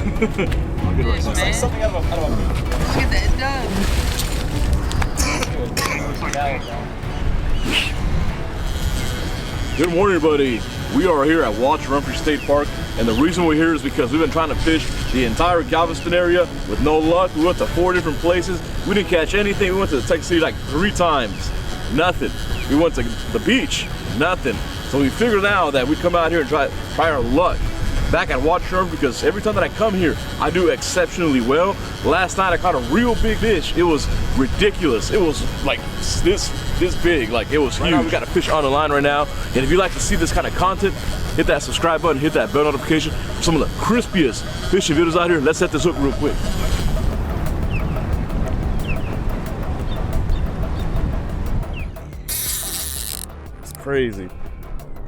Like something out of a movie. Look at that, it does. Good morning, everybody. We are here at Walter Humphrey State Park, and the reason we're here is because we've been trying to fish the entire Galveston area with no luck. We went to 4 different places. We didn't catch anything. We went to Texas City like 3 times. Nothing. We went to the beach. Nothing. So we figured out that we'd come out here and try our luck back at Walter Humphrey, because every time that I come here, I do exceptionally well. Last night I caught a real big fish. It was ridiculous. It was like this big, like it was huge. Right now we got a fish on the line right now, and if you like to see this kind of content, hit that subscribe button, hit that bell notification for some of the crispiest fishing videos out here. Let's set this hook real quick. It's crazy.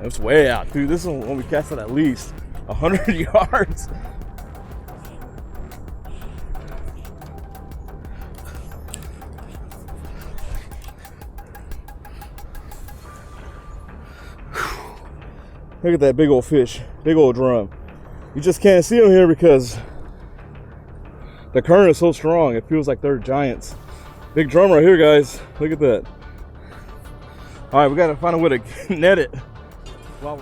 It's way out, dude. This is when we cast it at least 100 yards. Look at that big old fish, big old drum. You just can't see them here because the current is so strong. It feels like they're giants. Big drum right here, guys. Look at that. All right, we gotta find a way to net it. Wow.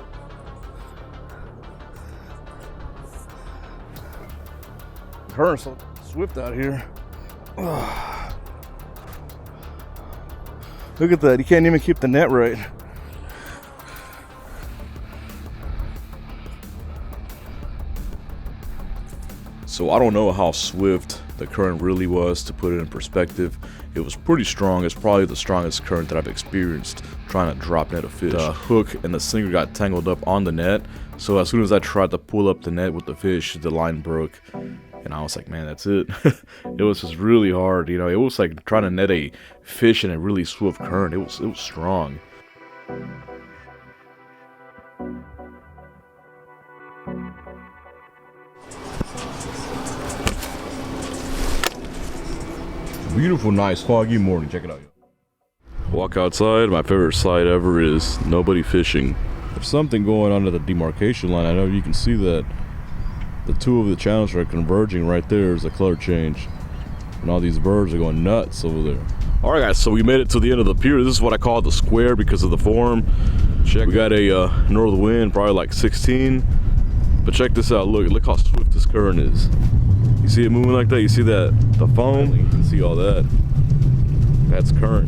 Current's so swift out here. Look at that. You can't even keep the net right. So I don't know how swift the current really was. To put it in perspective, it was pretty strong. It's probably the strongest current that I've experienced trying to drop net a fish. The hook and the sinker got tangled up on the net, so as soon as I tried to pull up the net with the fish, the line broke, and I was like, man, that's it. It was just really hard, you know. It was like trying to net a fish in a really swift current. It was strong. Beautiful, nice, foggy morning. Check it out. Walk outside. My favorite sight ever is nobody fishing. There's something going on at the demarcation line. I know you can see that the 2 of the channels are converging right there. There's a color change, and all these birds are going nuts over there. All right, guys. So we made it to the end of the pier. This is what I call the square because of the form. Check. We got a north wind, probably like 16. But check this out. Look how swift this current is. You see it moving like that? You see that? The foam? You can see all that. That's current.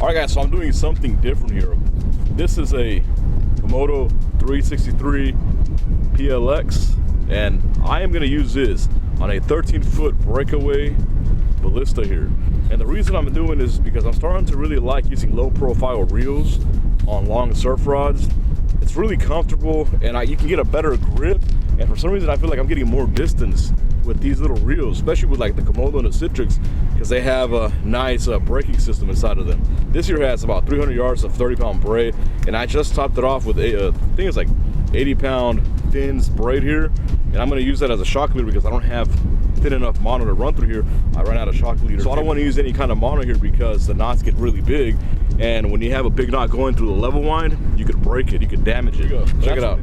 All right, guys, so I'm doing something different here. This is a Komodo 363 PLX, and I am gonna use this on a 13-foot breakaway ballista here. And the reason I'm doing this is because I'm starting to really like using low-profile reels on long surf rods. It's really comfortable, and you can get a better grip. And for some reason, I feel like I'm getting more distance with these little reels, especially with like the Komodo and the Citrix, because they have a nice braking system inside of them. This here has about 300 yards of 30-pound braid, and I just topped it off with I think it's like 80-pound fins braid here, and I'm going to use that as a shock leader because I don't have thin enough mono to run through here. I ran out of shock leader, so I don't want to use any kind of mono here because the knots get really big, and when you have a big knot going through the level wind, you could break it, you could damage it. Check it out.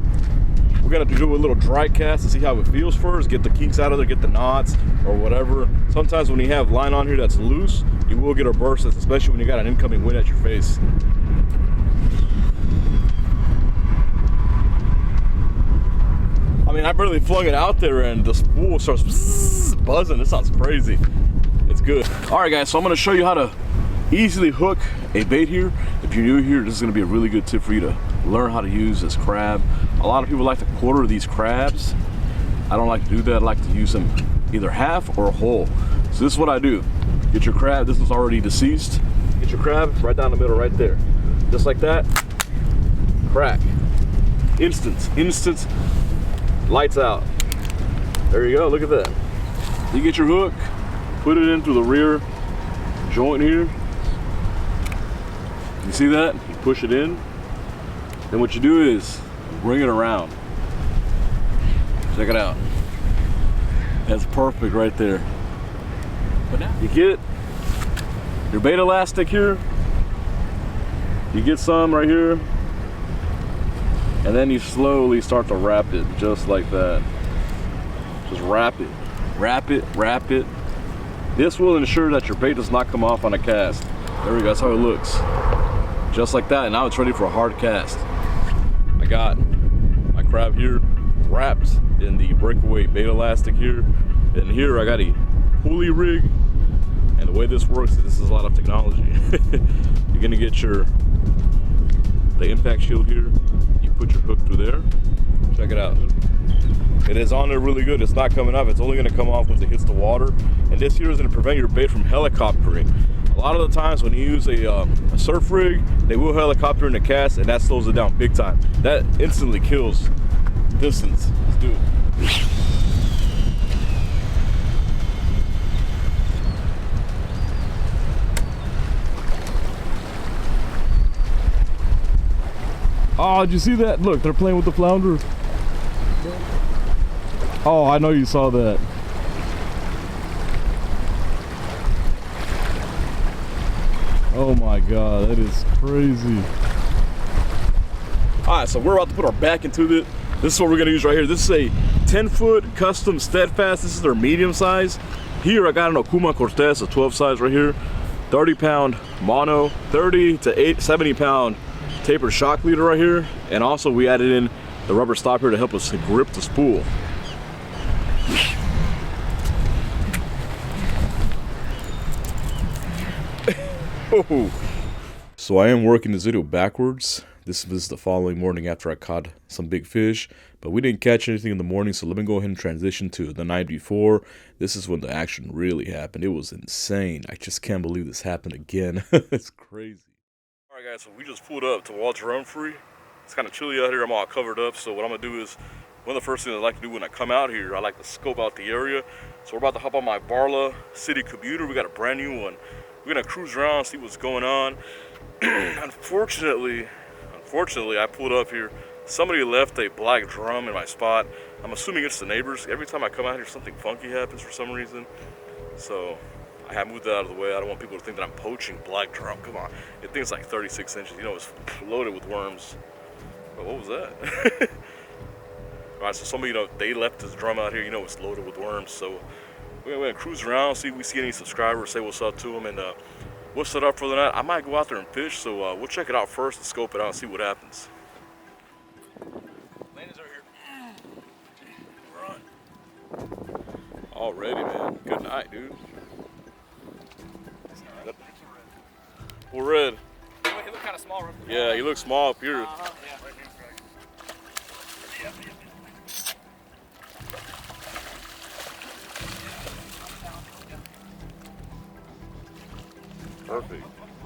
We're gonna do a little dry cast to see how it feels first, get the kinks out of there, get the knots or whatever. Sometimes when you have line on here that's loose, you will get a burst, especially when you got an incoming wind at your face. I mean, I barely flung it out there and the spool starts buzzing. It sounds crazy. It's good. All right, guys, so I'm gonna show you how to easily hook a bait here. If you're new here, this is gonna be a really good tip for you to learn how to use this crab. A lot of people like to quarter these crabs. I don't like to do that. I like to use them either half or whole. So this is what I do. Get your crab, this is already deceased. Get your crab right down the middle right there. Just like that, crack. Instant, lights out. There you go, look at that. You get your hook, put it in through the rear joint here. You see that? You push it in. Then what you do is bring it around. Check it out. That's perfect right there. But now you get your bait elastic here. You get some right here. And then you slowly start to wrap it just like that. Just wrap it, wrap it, wrap it. This will ensure that your bait does not come off on a cast. There we go, that's how it looks. Just like that, and now it's ready for a hard cast. I got my crab here wrapped in the breakaway bait elastic here. And here I got a pulley rig. And the way this works is this is a lot of technology. You're gonna get the impact shield here. You put your hook through there. Check it out. It is on there really good. It's not coming off. It's only gonna come off once it hits the water. And this here is gonna prevent your bait from helicoptering. A lot of the times when you use a surf rig, they will helicopter in the cast, and that slows it down big time. That instantly kills distance. Let's do it. Oh, did you see that? Look, they're playing with the flounder. Oh, I know you saw that. Oh my God, that is crazy. All right, so we're about to put our back into it. This is what we're gonna use right here. This is a 10-foot custom steadfast. This is their medium size. Here I got an Okuma Cortez, a 12 size right here. 30-pound mono, 30 to 70-pound tapered shock leader right here. And also we added in the rubber stop here to help us grip the spool. So I am working this video backwards. This is the following morning after I caught some big fish, but we didn't catch anything in the morning, so let me go ahead and transition to the night before. This is when the action really happened. It was insane. I just can't believe this happened again. It's crazy. All right guys, so we just pulled up to Walter Humphrey. It's kind of chilly out here. I'm all covered up, so what I'm gonna do is, one of the first things I like to do when I come out here, I like to scope out the area. So we're about to hop on my Barla City commuter. We got a brand new one. We're gonna cruise around, see what's going on. Unfortunately, I pulled up here. Somebody left a black drum in my spot. I'm assuming it's the neighbors. Every time I come out here, something funky happens for some reason. So I have moved that out of the way. I don't want people to think that I'm poaching black drum. Come on, it thing's like 36 inches. You know, it's loaded with worms. But what was that? All right, so somebody, you know, they left this drum out here. You know, it's loaded with worms. So we're gonna cruise around, see if we see any subscribers, say what's up to them, and we'll set up for the night. I might go out there and fish, so we'll check it out first and scope it out and see what happens. Landon's over here. Run. Already, man. Good night, dude. Well, red. He looked kind of small. Right? Yeah, he looks small up here. Yeah. Perfect.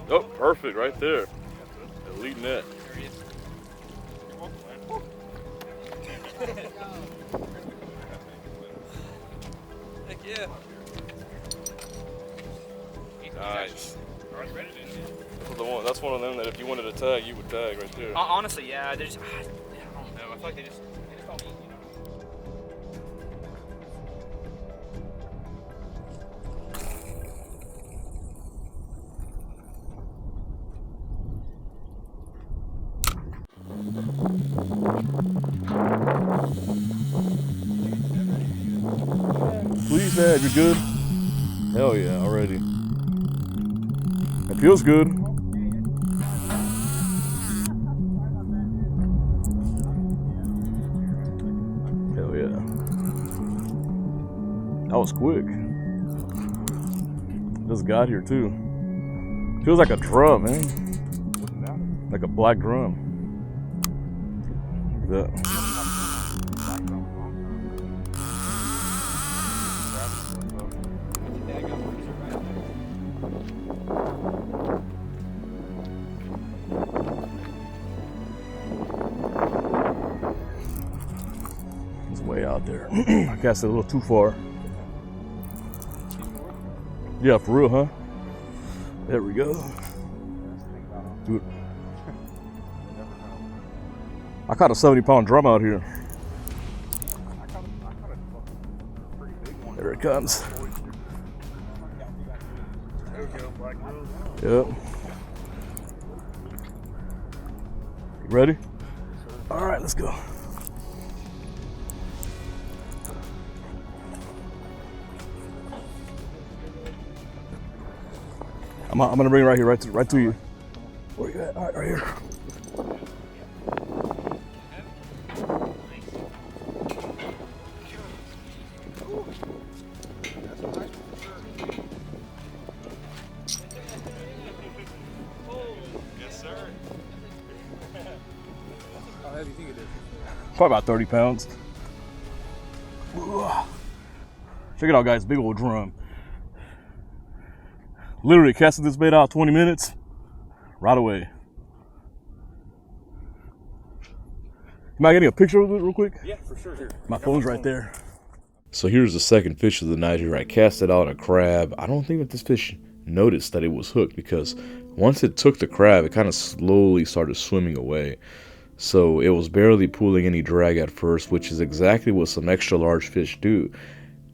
Oh, perfect right there. Elite net. Heck yeah. Nice. That's one of them that if you wanted to tag, you would tag right there. Honestly, yeah. They're just, I don't know. I feel like they just don't eat, you know. Please, Dad, you good? Hell yeah, already. It feels good. Hell yeah. That was quick. Just got here too. Feels like a drum, man. Like a black drum. Look at that. It's way out there. I cast it a little too far. Yeah, for real, huh? There we go. Dude. I caught a 70-pound drum out here. There it comes. Yep. Ready? All right, let's go. I'm gonna bring it right here, right to you. Where you at? All right, right here. Yes, sir. How heavy do you think it is? Probably about 30 pounds. Check it out, guys. Big old drum. Literally casted this bait out 20 minutes. Right away. Am I getting a picture of it real quick? Yeah, for sure. Here. My phone's right there. So here's the second fish of the night here. I cast it out a crab. I don't think that this fish noticed that it was hooked, because once it took the crab, it kind of slowly started swimming away. So it was barely pulling any drag at first, which is exactly what some extra large fish do.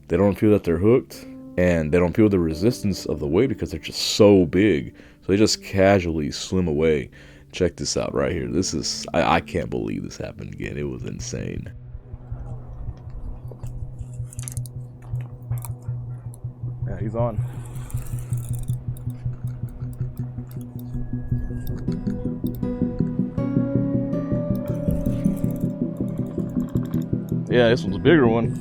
They don't feel that they're hooked, and they don't feel the resistance of the weight because they're just so big. So they just casually swim away. Check this out right here. This is, I can't believe this happened again. It was insane. Yeah, he's on. Yeah, this one's a bigger one.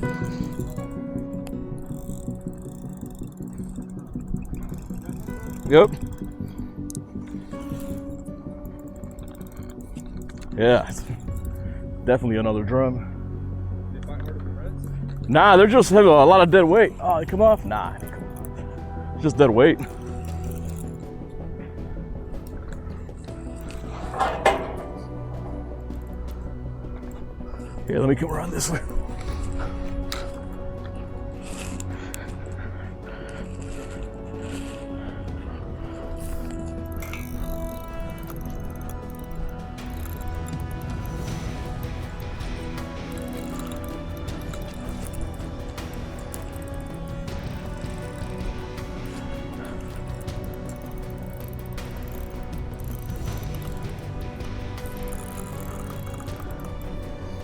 Yep. Yeah, definitely another drum. They find harder than reds? Nah, they're just have a lot of dead weight. Oh, they come off? Nah, they come off. It's just dead weight. Here, let me come around this way.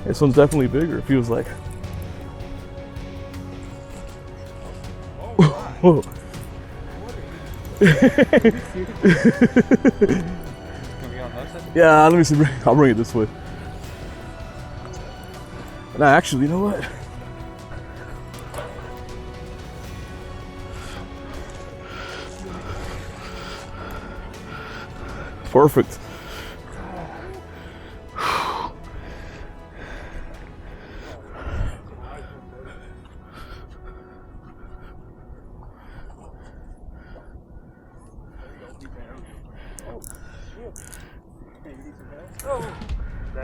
This one's definitely bigger, it feels like. Oh, yeah, let me see. I'll bring it this way. Nah, actually, you know what? Perfect.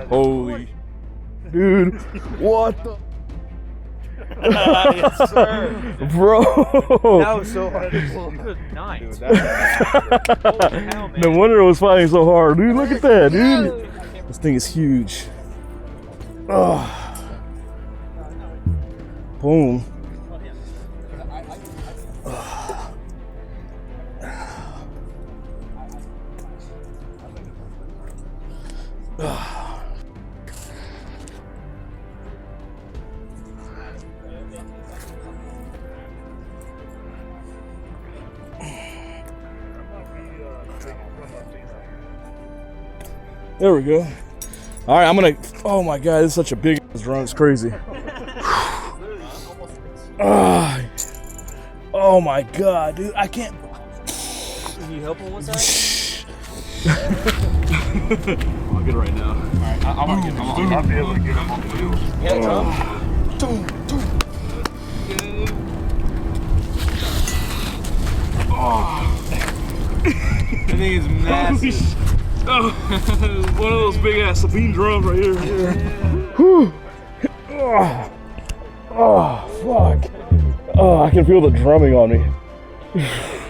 Holy, dude, what the? Yes, sir. Bro, That was so hard to pull. Good night. Dude, hell, no wonder it was fighting so hard, dude. Look at that, dude. This thing is huge. Oh. Boom. There we go. All right, I'm gonna. Oh my God, this is such a big drum. It's crazy. Oh my God, dude, I can't. Can you help him with that? I'll get it right now. Alright, I'll be able to get him on the wheel. Yeah, drum. I think it's massive. Oh, one of those big ass Sabine drums right here. Whew. Oh, fuck. Oh, I can feel the drumming on me.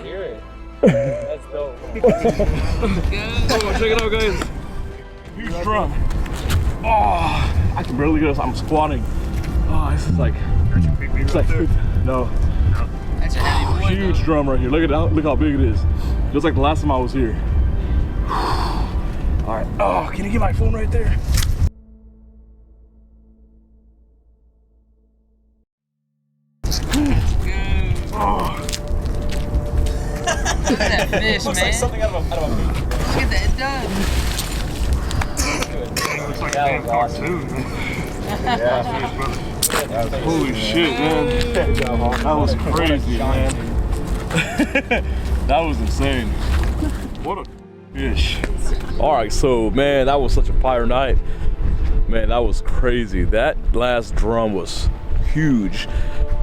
Hear it. That's dope. Oh, check it out, guys. Huge drum. Oh, I can barely get us. I'm squatting. Oh, this is like. It's like no. That's a heavy boy. Huge drum right here. Look at how, look how big it is. Just like the last time I was here. All right. Oh, can you get my phone right there? Oh. Look at that fish, Looks man. like something out of a movie. Look at that, it does. Looks like a damn cartoon. Holy shit, man. That was crazy, man. That was insane. What a fish. All right, so man, that was such a fire night. Man, that was crazy. That last drum was huge.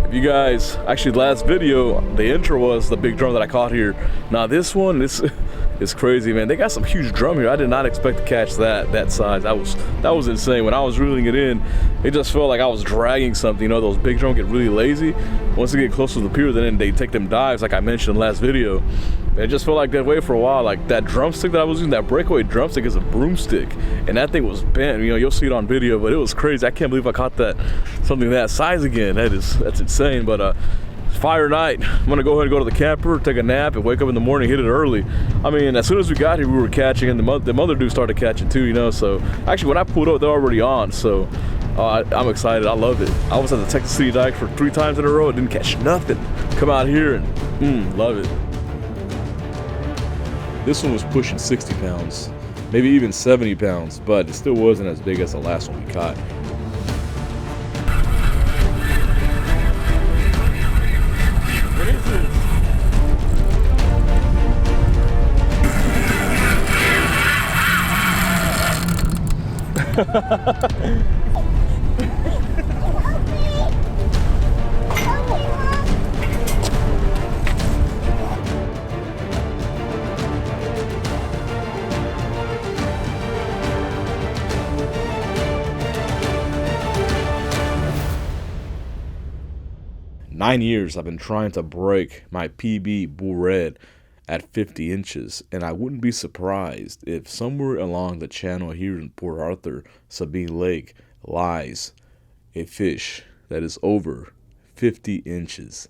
If you guys, actually last video, the intro was the big drum that I caught here. Now this one, this is crazy, man. They got some huge drum here. I did not expect to catch that size. That was insane. When I was reeling it in, it just felt like I was dragging something. You know, those big drum get really lazy. Once they get close to the pier, then they take them dives, like I mentioned in the last video. It just felt like that way for a while. Like that drumstick that I was using, that breakaway drumstick is a broomstick, and that thing was bent. You know, you'll see it on video, but it was crazy. I can't believe I caught something that size again. That's insane. But fire night. I'm gonna go ahead and go to the camper, take a nap, and wake up in the morning, hit it early. I mean, as soon as we got here, we were catching, and the other dudes started catching too. You know, so actually when I pulled up, they're already on. So I'm excited. I love it. I was at the Texas City Dike for 3 times in a row. Didn't catch nothing. Come out here and love it. This one was pushing 60 pounds, maybe even 70 pounds, but it still wasn't as big as the last one we caught. What is this? 9 years I've been trying to break my PB bull red at 50 inches, and I wouldn't be surprised if somewhere along the channel here in Port Arthur, Sabine Lake, lies a fish that is over 50 inches.